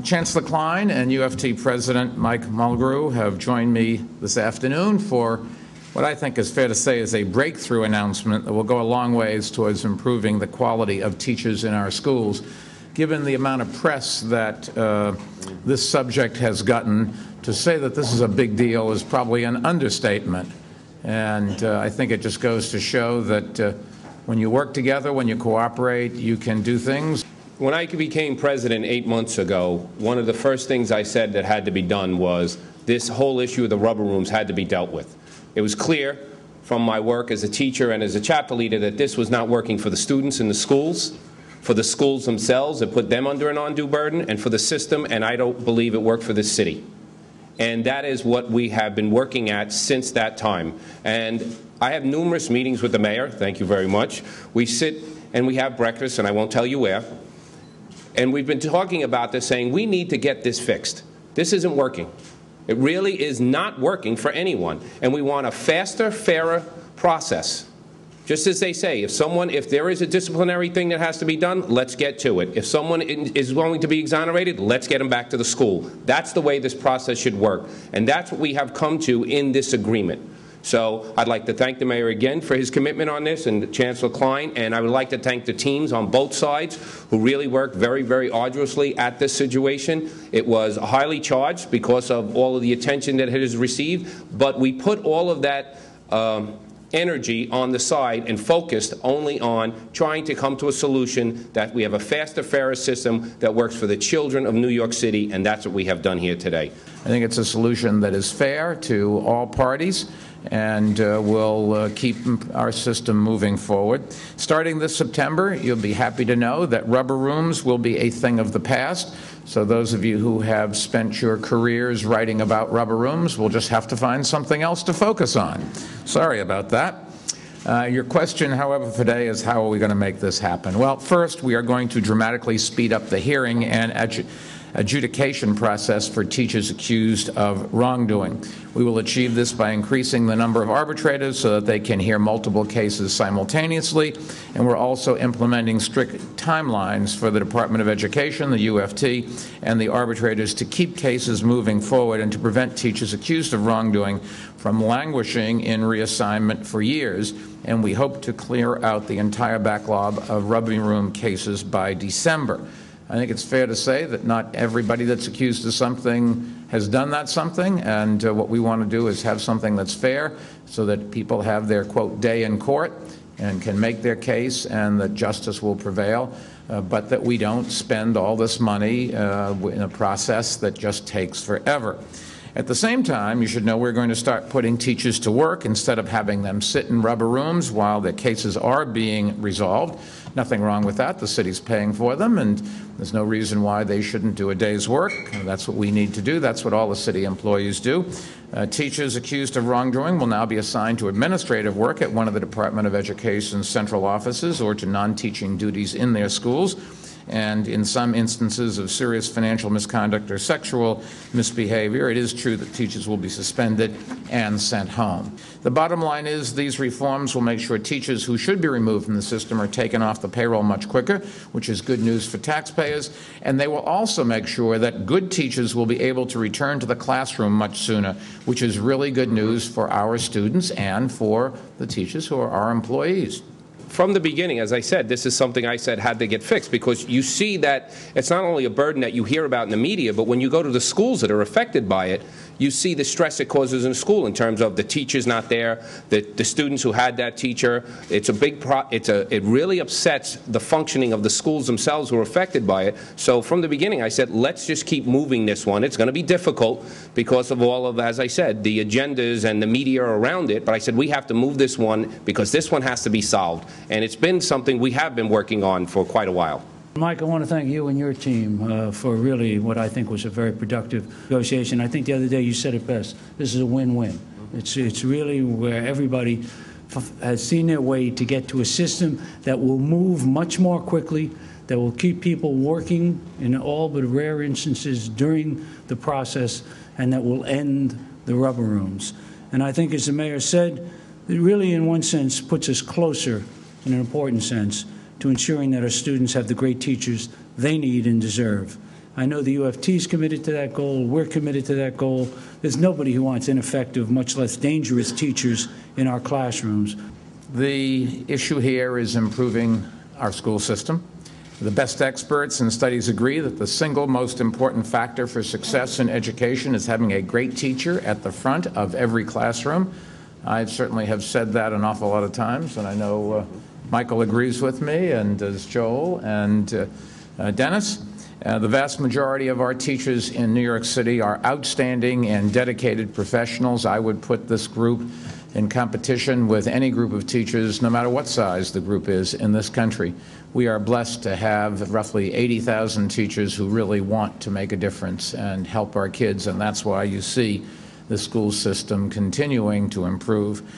Chancellor Klein and UFT President Michael Mulgrew have joined me this afternoon for what I think is fair to say is a breakthrough announcement that will go a long ways towards improving the quality of teachers in our schools. Given the amount of press that this subject has gotten, to say that this is a big deal is probably an understatement. And I think it just goes to show that when you work together, when you cooperate, you can do things. When I became president 8 months ago, one of the first things I said that had to be done was this whole issue of the rubber rooms had to be dealt with. It was clear from my work as a teacher and as a chapter leader that this was not working for the students in the schools, for the schools themselves. It put them under an undue burden, and for the system, and I don't believe it worked for this city. And that is what we have been working at since that time. And I have numerous meetings with the mayor. Thank you very much. We sit and we have breakfast, and I won't tell you where. And we've been talking about this, saying we need to get this fixed. This isn't working. It really is not working for anyone. And we want a faster, fairer process. Just as they say, if there is a disciplinary thing that has to be done, let's get to it. If someone is going to be exonerated, let's get them back to the school. That's the way this process should work. And that's what we have come to in this agreement. So I'd like to thank the mayor again for his commitment on this, and Chancellor Klein, and I would like to thank the teams on both sides who really worked very, very arduously at this situation. It was highly charged because of all of the attention that it has received, but we put all of that energy on the side and focused only on trying to come to a solution that we have a faster, fairer system that works for the children of New York City, and that's what we have done here today. I think it's a solution that is fair to all parties and will keep our system moving forward. Starting this September, you'll be happy to know that rubber rooms will be a thing of the past. So those of you who have spent your careers writing about rubber rooms will just have to find something else to focus on. Sorry about that. Your question, however, today is how are we going to make this happen? Well, first, we are going to dramatically speed up the hearing and adjudication process for teachers accused of wrongdoing. We will achieve this by increasing the number of arbitrators so that they can hear multiple cases simultaneously, and we're also implementing strict timelines for the Department of Education, the UFT, and the arbitrators to keep cases moving forward and to prevent teachers accused of wrongdoing from languishing in reassignment for years. And we hope to clear out the entire backlog of rubber room cases by December. I think it's fair to say that not everybody that's accused of something has done that something, and what we want to do is have something that's fair so that people have their, quote, day in court and can make their case and that justice will prevail, but that we don't spend all this money in a process that just takes forever. At the same time, you should know we're going to start putting teachers to work instead of having them sit in rubber rooms while their cases are being resolved. Nothing wrong with that. The city's paying for them, and there's no reason why they shouldn't do a day's work. That's what we need to do. That's what all the city employees do. Teachers accused of wrongdoing will now be assigned to administrative work at one of the Department of Education's central offices or to non-teaching duties in their schools. And in some instances of serious financial misconduct or sexual misbehavior, it is true that teachers will be suspended and sent home. The bottom line is these reforms will make sure teachers who should be removed from the system are taken off the payroll much quicker, which is good news for taxpayers, and they will also make sure that good teachers will be able to return to the classroom much sooner, which is really good news for our students and for the teachers who are our employees. From the beginning, as I said, this is something I said had to get fixed, because you see that it's not only a burden that you hear about in the media, but when you go to the schools that are affected by it, you see the stress it causes in school in terms of the teachers not there, the students who had that teacher. It's a big it really upsets the functioning of the schools themselves who are affected by it. So from the beginning, I said, let's just keep moving this one. It's going to be difficult because of all of, as I said, the agendas and the media around it. But I said, we have to move this one because this one has to be solved. And it's been something we have been working on for quite a while. Mike, I want to thank you and your team for really what I think was a very productive negotiation. I think the other day you said it best. This is a win-win. It's really where everybody has seen their way to get to a system that will move much more quickly, that will keep people working in all but rare instances during the process, and that will end the rubber rooms. And I think, as the mayor said, it really, in one sense, puts us closer, in an important sense, to ensuring that our students have the great teachers they need and deserve. I know the UFT is committed to that goal. We're committed to that goal. There's nobody who wants ineffective, much less dangerous teachers in our classrooms. The issue here is improving our school system. The best experts and studies agree that the single most important factor for success in education is having a great teacher at the front of every classroom. I certainly have said that an awful lot of times, and I know Michael agrees with me, and does Joel and Dennis. The vast majority of our teachers in New York City are outstanding and dedicated professionals. I would put this group in competition with any group of teachers, no matter what size the group is in this country. We are blessed to have roughly 80,000 teachers who really want to make a difference and help our kids, and that's why you see the school system continuing to improve.